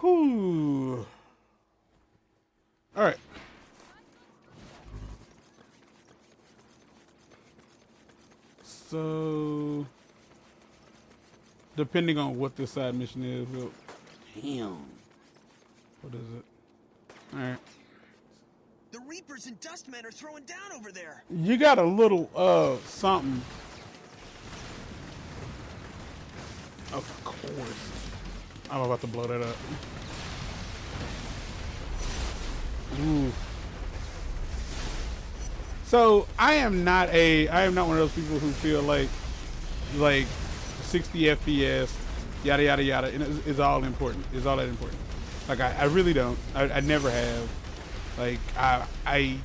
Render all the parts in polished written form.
Whew. All right. So, depending on what this side mission is, we'll... Damn. What is it? All right. The Reapers and Dustmen are throwing down over there. You got a little, something. Of course. I'm about to blow that up. Ooh. So I am not one of those people who feel like 60 FPS, yada yada yada, is all important. Is all that important? Like I really don't. I never have. Like I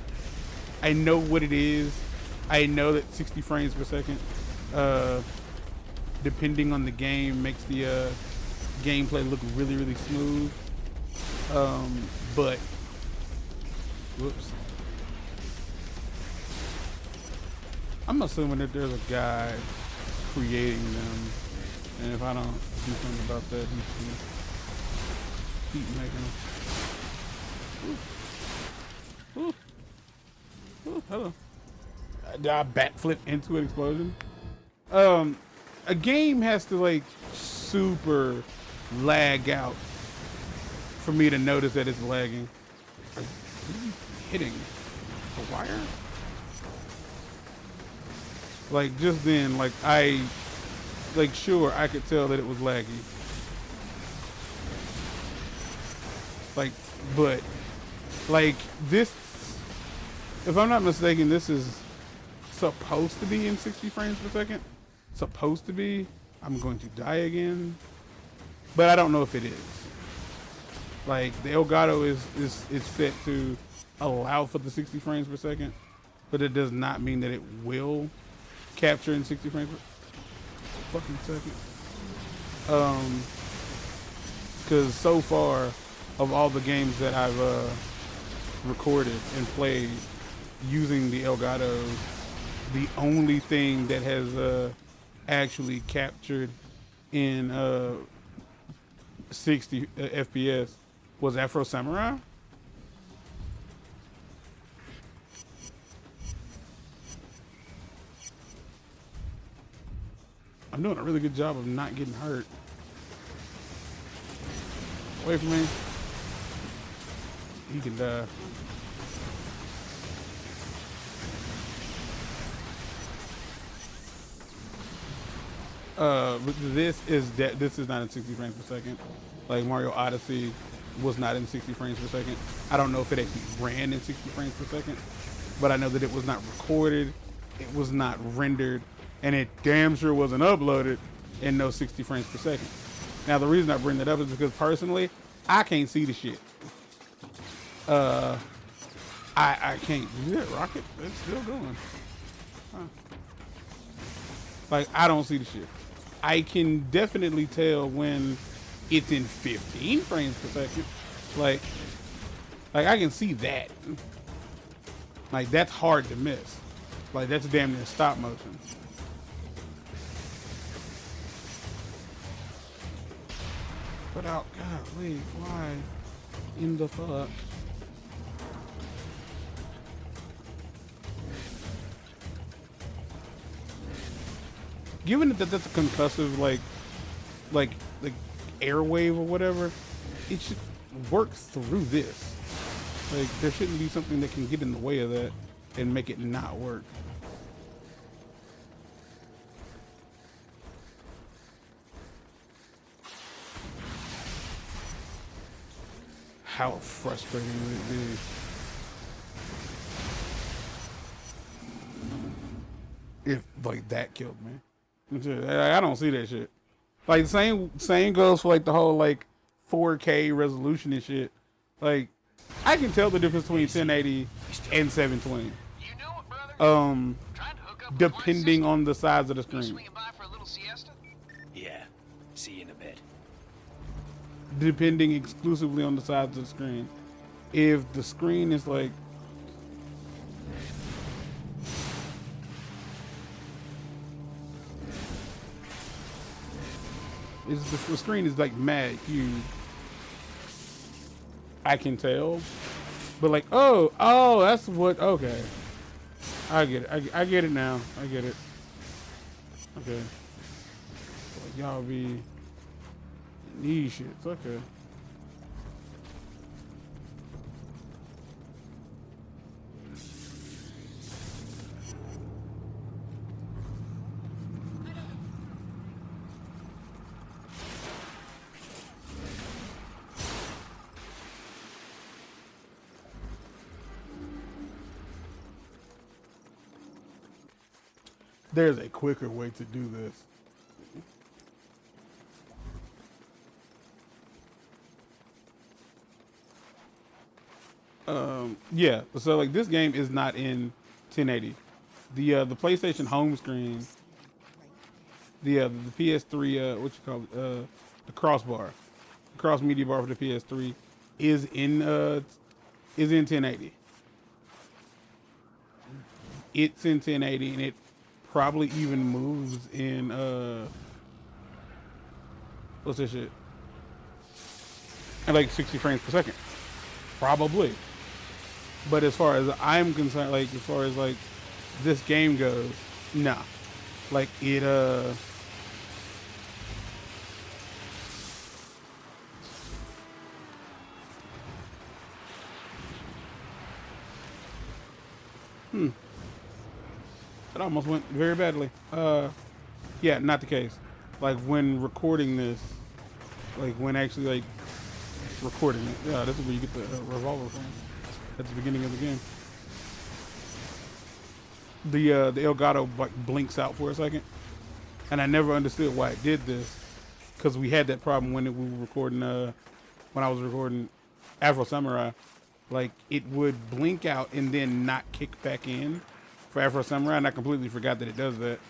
know what it is. I know that 60 frames per second, depending on the game, makes the gameplay look really really smooth. But whoops. I'm assuming that there's a guy creating them, and if I don't do something about that, he's gonna keep making them. Ooh. Ooh, hello. Did I backflip into an explosion? A game has to like super lag out for me to notice that it's lagging. What are you hitting? A wire? Like just then, like sure, I could tell that it was laggy. Like, but like this, if I'm not mistaken, this is supposed to be in 60 frames per second. Supposed to be. I'm going to die again, but I don't know if it is. Like the Elgato is set to allow for the 60 frames per second, but it does not mean that it will capture in 60 frames per fucking second. Because so far of all the games that I've recorded and played using the Elgato, the only thing that has actually captured in 60 FPS was Afro Samurai. I'm doing a really good job of not getting hurt. Away from me. He can die. This is not in 60 frames per second. Like Mario Odyssey was not in 60 frames per second. I don't know if it actually ran in 60 frames per second, but I know that it was not recorded, it was not rendered, and it damn sure wasn't uploaded in no 60 frames per second. Now the reason I bring that up is because personally, I can't see the shit. I can't do that rocket. It's still going. Huh. Like I don't see the shit. I can definitely tell when it's in 15 frames per second. Like I can see that. Like that's hard to miss. Like that's damn near stop motion. Put out, golly, why in the fuck? Given that that's a concussive like airwave or whatever, it should work through this. Like there shouldn't be something that can get in the way of that and make it not work. How frustrating would it be if like that killed me? I don't see that shit. Like same goes for like the whole like 4K resolution and shit. Like I can tell the difference between 1080 and 720. Depending on the size of the screen. Yeah. See you in a bit. Depending exclusively on the size of the screen. If the screen is like the screen is like mad huge, I can tell. But like, oh, that's what. Okay, I get it. I get it now. I get it. Okay. So y'all be these shits. Okay. There's a quicker way to do this. Yeah. So like this game is not in 1080. The PlayStation home screen, the PS3 what you call it, the crossbar, the cross media bar for the PS3 is in 1080. It's in 1080 and it probably even moves in what's this shit? At like 60 frames per second. Probably. But as far as I'm concerned, like as far as like this game goes, nah. Like it It almost went very badly. Yeah, not the case. Like when recording this, like when actually like recording it. Yeah, this is where you get the revolver from. At the beginning of the game. The Elgato like blinks out for a second, and I never understood why it did this, because we had that problem when we were recording. When I was recording Afro Samurai, like it would blink out and then not kick back in for Afro Samurai, and I completely forgot that it does that,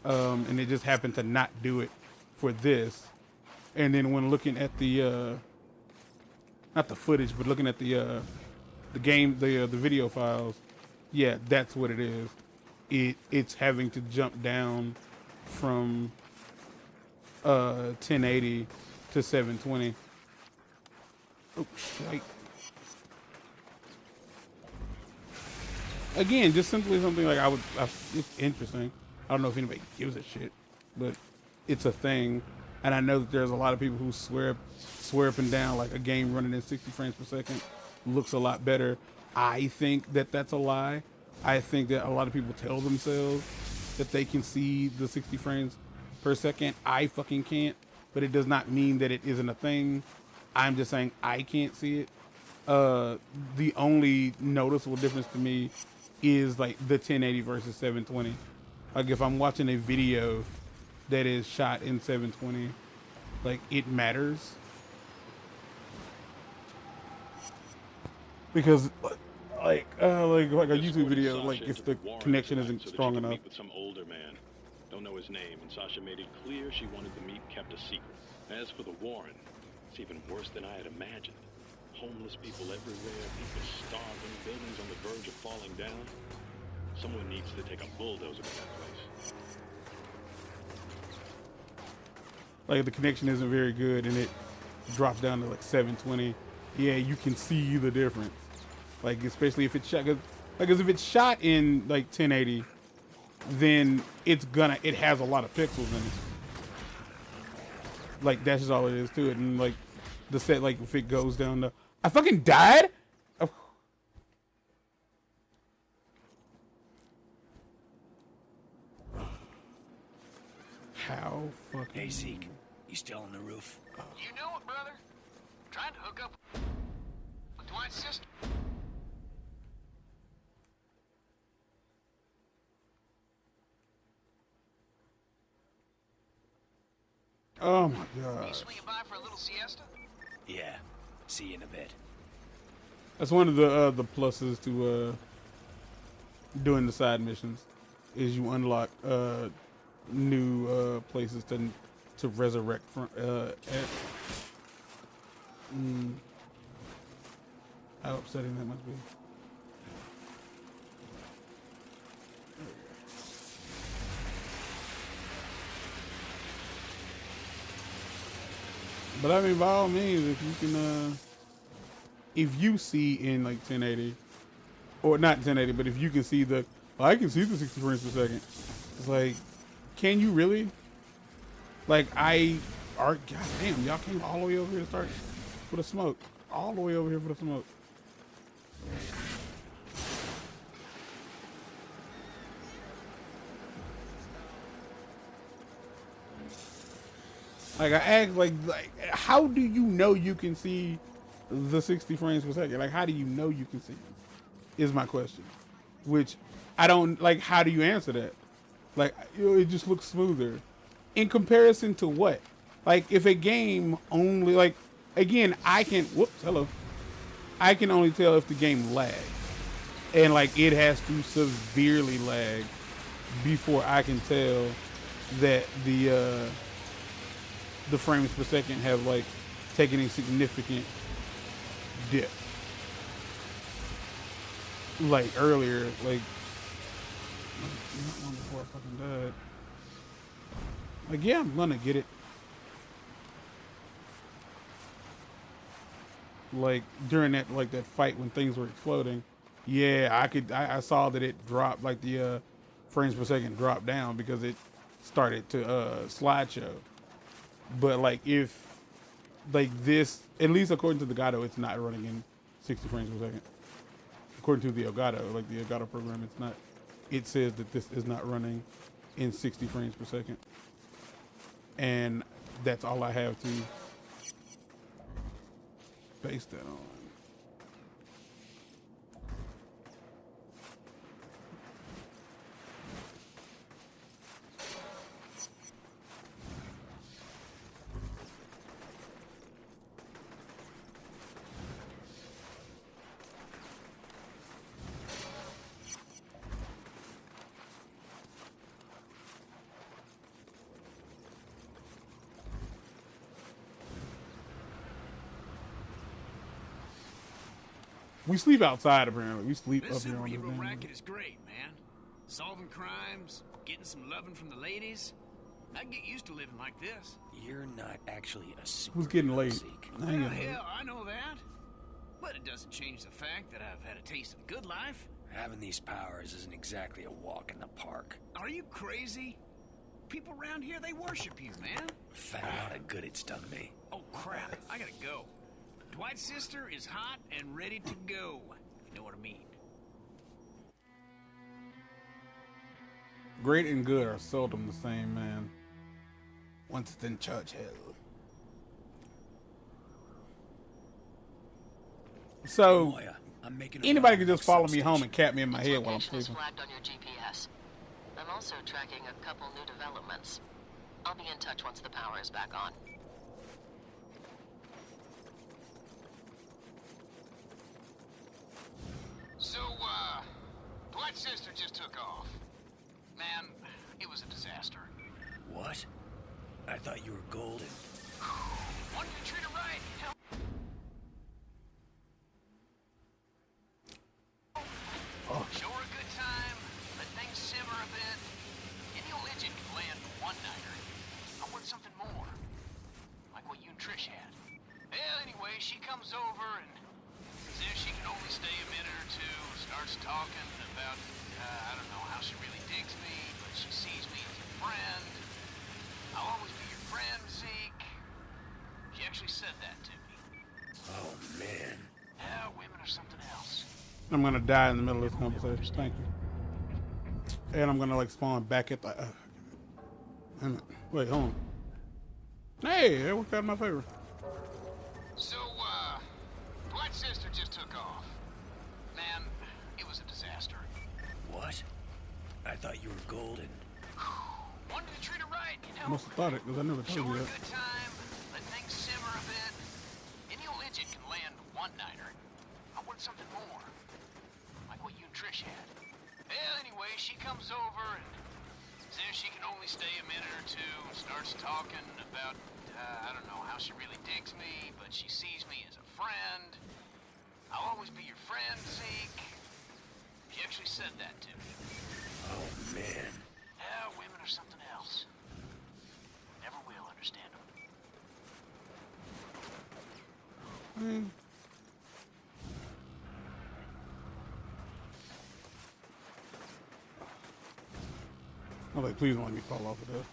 and it just happened to not do it for this. And then when looking at the not the footage, but looking at the game, the video files, yeah, that's what it is. It's having to jump down from 1080 to 720. Oh shit. Again, just simply something like it's interesting. I don't know if anybody gives a shit, but it's a thing. And I know that there's a lot of people who swear up and down like a game running in 60 frames per second looks a lot better. I think that that's a lie. I think that a lot of people tell themselves that they can see the 60 frames per second. I fucking can't, but it does not mean that it isn't a thing. I'm just saying I can't see it. The only noticeable difference to me is like the 1080 versus 720. Like if I'm watching a video that is shot in 720, like it matters. Because like a YouTube video, like if the connection isn't strong enough. With some older man, don't know his name, and Sasha made it clear she wanted the meet kept a secret. As for the Warren, it's even worse than I had imagined. Homeless people everywhere, people starving, buildings on the verge of falling down. Someone needs to take a bulldozer to that place. Like the connection isn't very good, and it drops down to like 720. Yeah, you can see the difference. Like especially if it's shot, like if it's shot in like 1080, then it has a lot of pixels in it. Like that's just all it is to it. And like the set, like if it goes down to, I fucking died. Oh. How fucking? Hey Zeke, you still on the roof? You know it, brother. Trying to hook up with Dwight's sister. Oh my god. You swinging by for a little siesta? Yeah. See you in a bit. That's one of the pluses to doing the side missions, is you unlock new places to resurrect from at. How upsetting that must be. But I mean, by all means, if you can, if you see in like 1080, or not 1080, but if you can see the, I can see the 60 frames per second. It's like, can you really? Like goddamn, y'all came all the way over here to start for the smoke. All the way over here for the smoke. Like I asked, like how do you know you can see the 60 frames per second? Like how do you know you can see it? Is my question. Which I don't like. How do you answer that? Like it just looks smoother. In comparison to what? Like if a game only like again I can hello. I can only tell if the game lags. And like it has to severely lag before I can tell that the frames per second have like taken a significant dip. Like earlier, like not long before I fucking died. Like yeah, I'm gonna get it. Like during that that fight when things were exploding, yeah, I saw that it dropped, like the frames per second dropped down because it started to slideshow. But like if like this, at least according to the Elgato, it's not running in 60 frames per second. According to the Elgato, like the Elgato program, it's not. It says that this is not running in 60 frames per second, and that's all I have to base that on. We sleep outside apparently. We sleep This up here on the superhero thing. racket is great, man. Solving crimes, getting some loving from the ladies. I'd get used to living like this. You're not actually a superhero. Who's getting late? Zeke. I ain't Well, getting late. hell, I know that. But it doesn't change the fact that I've had a taste of good life. Having these powers isn't exactly a walk in the park. Are you crazy? People around here, they worship you, man. Found out how good it's done me. Oh, crap. I gotta go. Dwight's sister is hot and ready to go. You know what I mean? Great and good are seldom the same, man. Winston Churchill. So, Moya, I'm making a anybody run can to just follow me substation. home and cap me in my Its head while I'm location is sleeping. flagged on your GPS. I'm also tracking a couple new developments. I'll be in touch once the power is back on. So, Dwight's sister just took off. Man, it was a disaster. What? I thought you were golden. Wanted to treat her right, you know? Show her a good time, let things simmer a bit. Any old idiot can land one-nighter. I want something more. Like what you and Trish had. Well, anyway, she comes over and says she can only stay a minute or two. Starts talking about, I don't know how she really digs me, but she sees me as a friend. I'll always be your friend, Zeke. She actually said that to me. Oh, man. Yeah, women are something else. I'm gonna die in the middle of this conversation. Thank you. And I'm gonna like spawn back at the. Wait, hold on. Hey, that worked out in my favor. So, Dwight's sister just took off. Man, it was a disaster. What? I thought you were golden. Wanted to treat her right, you I know? must have thought it because I never Show told her you a that. good time, let things simmer a bit. Any old idiot can land one-nighter. I want something more. Like what you and Trish had. Well, anyway, she comes over and says she can only stay a minute or two. Starts talking about, I don't know how she really digs me, but she sees me as a friend. I'll always be your friend, Zeke. She actually said that to me. Oh, man. Yeah, women are something else. Never will understand them. was like, please don't let me fall off of this.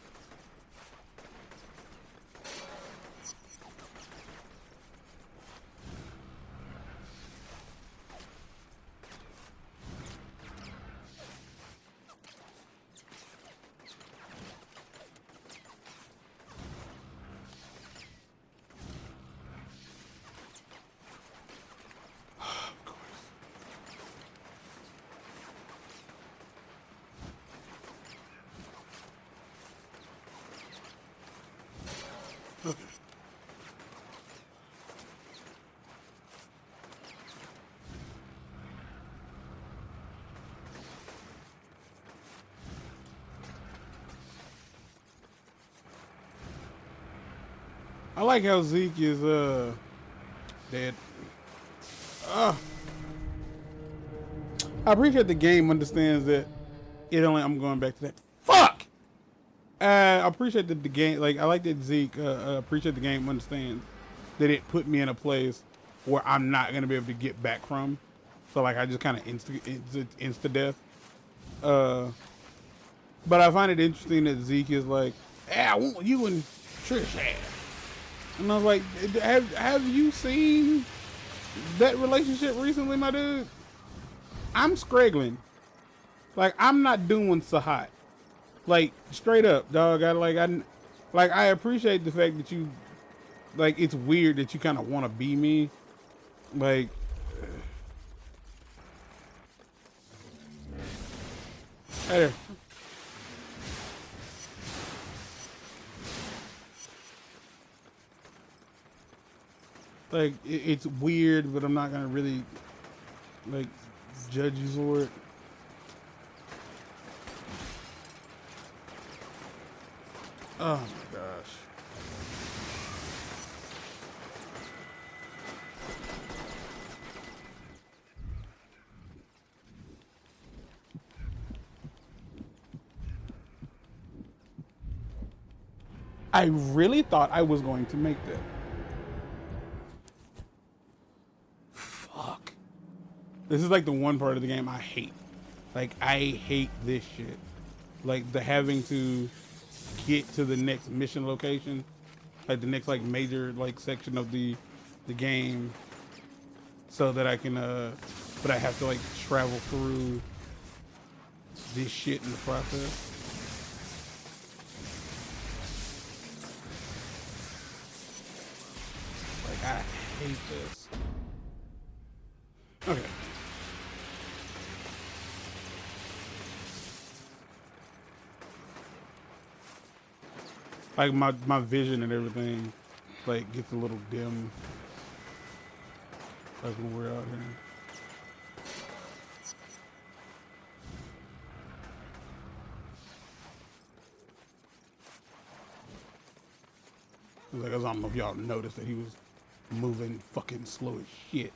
I like how Zeke is dead. I appreciate the game understands that it only. I'm going back to that. Fuck. I appreciate that the game. Like I like that Zeke. Appreciate the game understands that it put me in a place where I'm not gonna be able to get back from. So like I just kind of insta death. But I find it interesting that Zeke is like, "Yeah, I want you and Trish ass." And I was like, have you seen that relationship recently, my dude? I'm scraggling. Like, I'm not doing so hot. Like, straight up, dog. I appreciate the fact that you, like, it's weird that you kind of want to be me. Like, hey there. Like, it's weird, but I'm not gonna really, like, judge you for it. Oh my gosh. I really thought I was going to make that. Fuck. This is like the one part of the game I hate. Like, I hate this shit. Like, the having to get to the next mission location. Like, the next, like, major, like, section of the game. So that I can, but I have to, like, travel through this shit in the process. Like, I hate this. Okay. Like my vision and everything, like gets a little dim. Like when we're out here. Like, I don't know if y'all noticed that he was moving fucking slow as shit.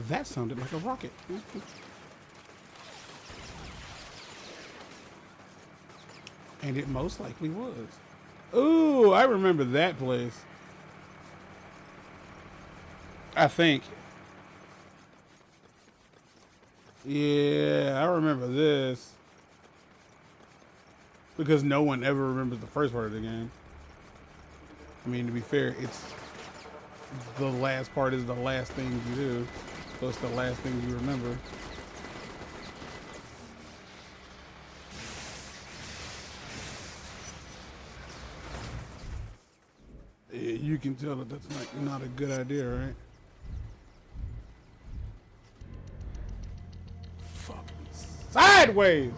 That sounded like a rocket. And it most likely was. Ooh, I remember that place. I think. Yeah, I remember this. Because no one ever remembers the first part of the game. I mean, to be fair, it's the last part is the last thing you do. So it's the last thing you remember. Yeah, you can tell that that's not a good idea, right? Fuck. Sideways!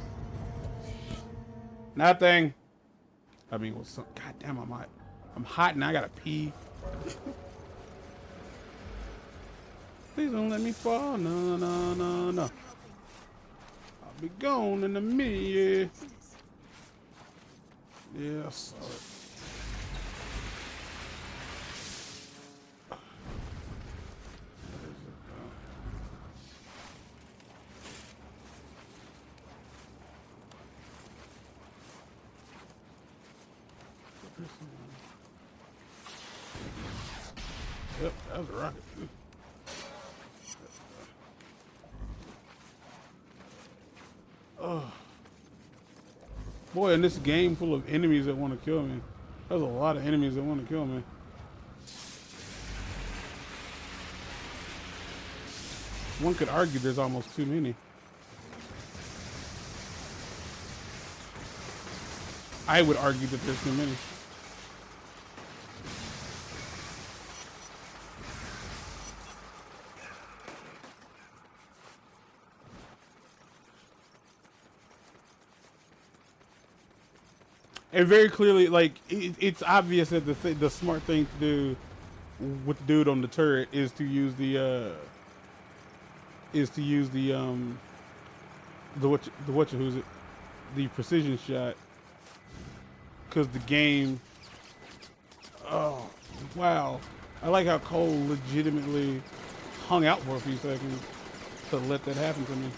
Nothing. I mean, well, God damn, I'm hot and I gotta pee. Please don't let me fall. No, no, no, no. I'll be gone in a minute. Yeah, I saw it. Yep, that was a rocket. Oh. Boy, in this game full of enemies that want to kill me. There's a lot of enemies that want to kill me. One could argue there's almost too many. I would argue that there's too many. And very clearly, like, it's obvious that the smart thing to do with the dude on the turret is to use the the precision shot, because the game. Oh wow! I like how Cole legitimately hung out for a few seconds to let that happen to me.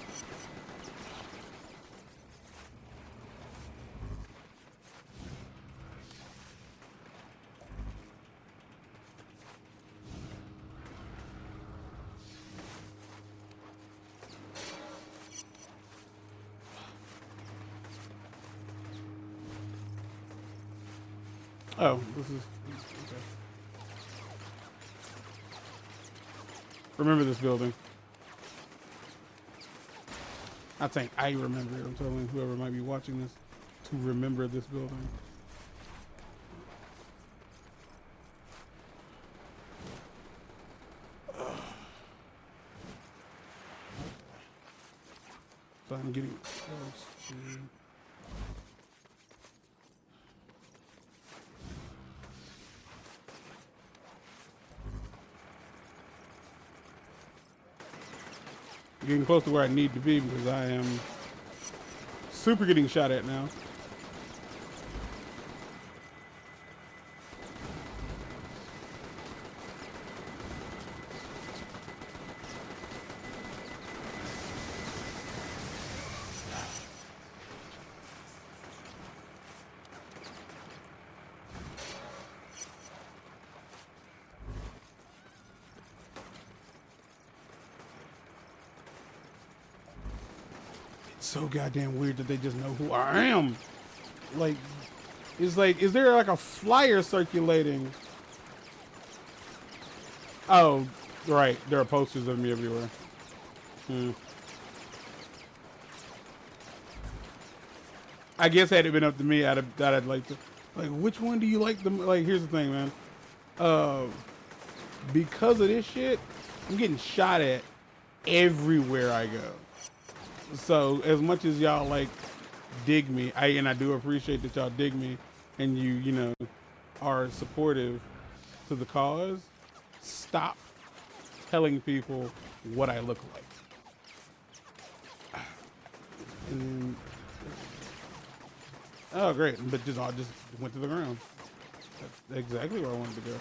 Oh, this is okay. Remember this building. I think I remember it. I'm telling whoever might be watching this to remember this building. So I'm getting close to. Getting close to where I need to be because I am super getting shot at now. So goddamn weird that they just know who I am. Like, it's like, is there like a flyer circulating? Oh, right. There are posters of me everywhere. I guess had it been up to me, I'd like to, like, which one do you like the, like, here's the thing, man. Because of this shit, I'm getting shot at everywhere I go. So as much as y'all like dig me, and I do appreciate that y'all dig me and you know are supportive to the cause, stop telling people what I look like. And then, oh great, but just went to the ground. That's exactly where I wanted to go.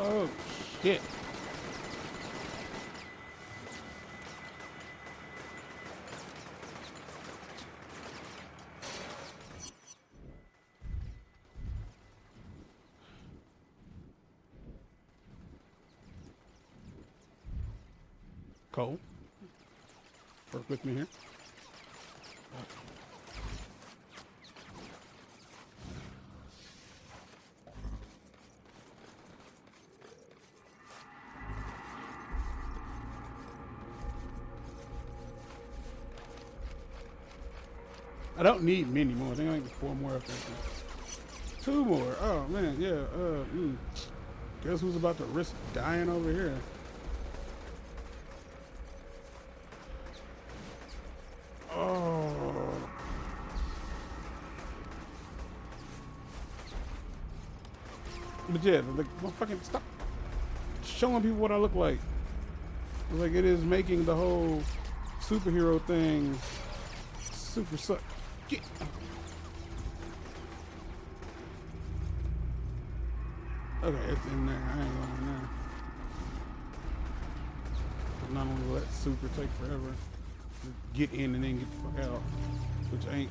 Oh shit. Cole, work with me here. I don't need many more. I think I need 4 more up there. 2 more. Oh man, yeah. Guess who's about to risk dying over here? Oh. But yeah, like, motherfucking stop showing people what I look like. Like it is making the whole superhero thing super suck. Get. Okay, it's in there. I ain't going in there. Not only will that super take forever to get in and then get the fuck out, which ain't.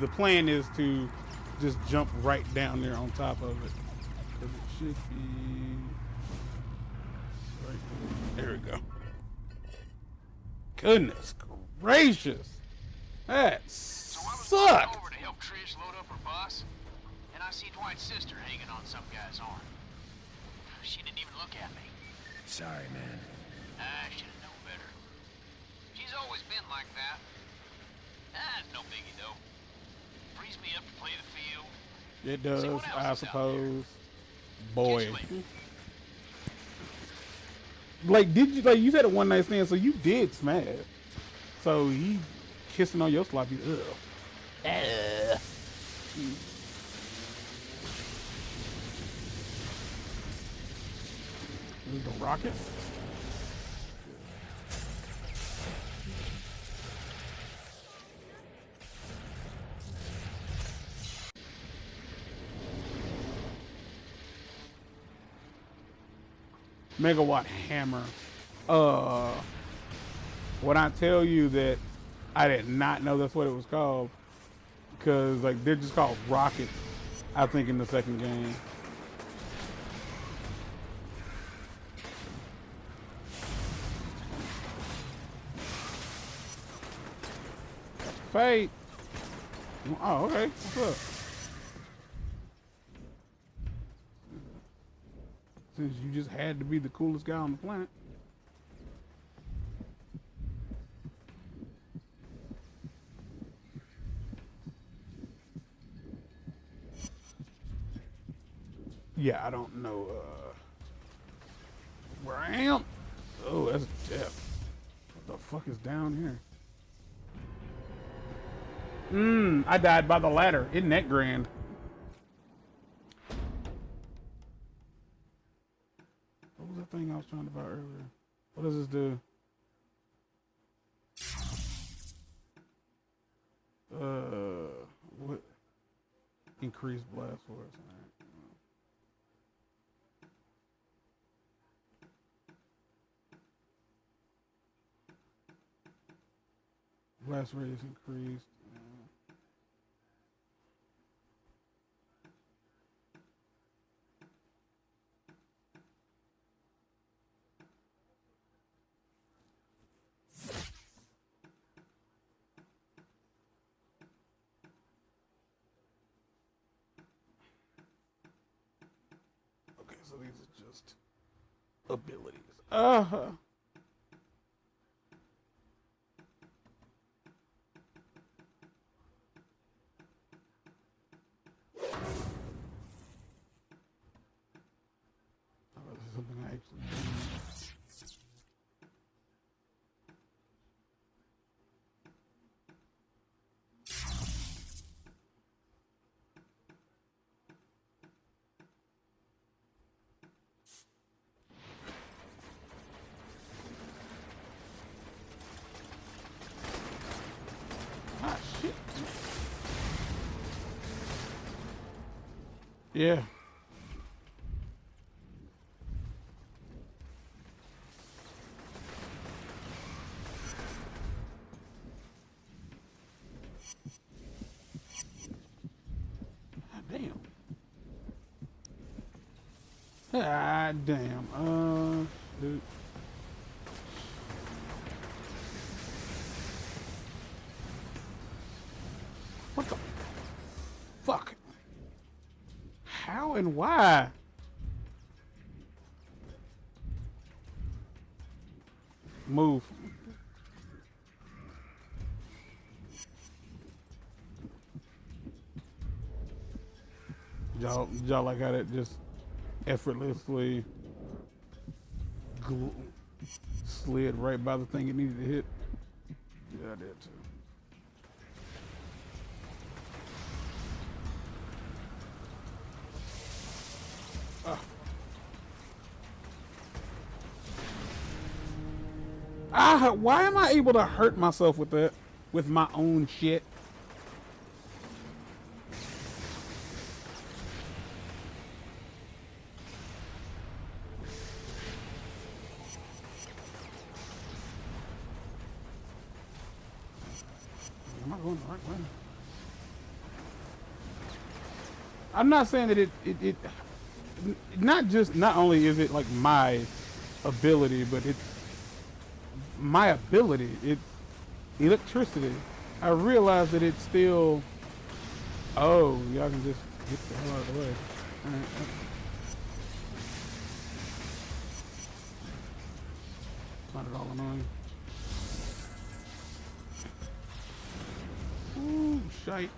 The plan is to just jump right down there on top of it. Because it should be right there. There we go. Goodness gracious. That So I was sucked. over to help Trish load up her bus, and I see Dwight's sister hanging on some guy's arm. She didn't even look at me. Sorry, man. I should have known better. She's always been like that. No biggie, though. Frees me up to play the field. It does, See what else I is out suppose. there. Boy. Catch you later. Like, did you, like, you said a one night stand, so you did smash. So he kissing on your sloppy, ugh. This is the rocket? Megawatt hammer. When I tell you that I did not know that's what it was called, because like they're just called rockets, I think, in the second game. Fate. Oh, okay. What's up? Since you just had to be the coolest guy on the planet. Yeah, I don't know where I am. Oh, that's death. What the fuck is down here? I died by the ladder. Isn't that grand? What was that thing I was trying to buy earlier? What does this do? What? Increased blast force. All right. Blast radius increased. Okay, so these are just abilities. Something I actually shit. Yeah. Damn. Ah, damn. Dude. What the fuck? How and why? Move. Y'all like how that just effortlessly slid right by the thing it needed to hit? Yeah, I did too. Why am I able to hurt myself with that? With my own shit? Am I going the right way? I'm not saying that it not only is it like my ability, but it's my ability. It's electricity. I realize that it's still. Oh, y'all can just get the hell out of the way. All right. Not at all annoying. Ooh, shite.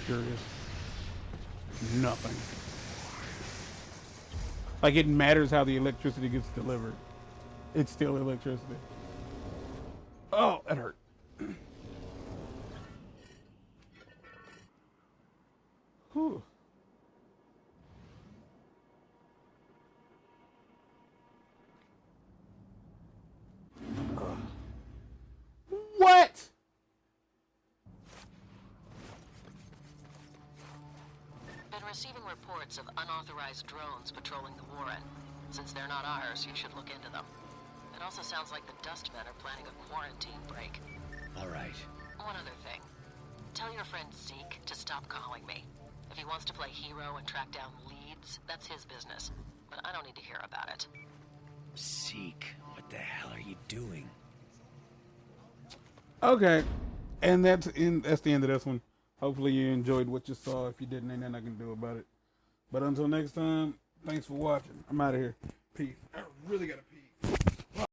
Curious. Nothing. Like it matters how the electricity gets delivered. It's still electricity. Oh, that hurt. Whew. What? Been receiving reports of unauthorized drones patrolling the Warren. Since they're not ours, you should look into them. It also sounds like the Dustmen are planning a quarantine break. All right. One other thing. Tell your friend Zeke to stop calling me. If he wants to play hero and track down leads, that's his business. But I don't need to hear about it. Zeke, what the hell are you doing? Okay. And that's the end of this one. Hopefully you enjoyed what you saw. If you didn't, ain't nothing I can do about it. But until next time, thanks for watching. I'm out of here. Peace. I really gotta pee.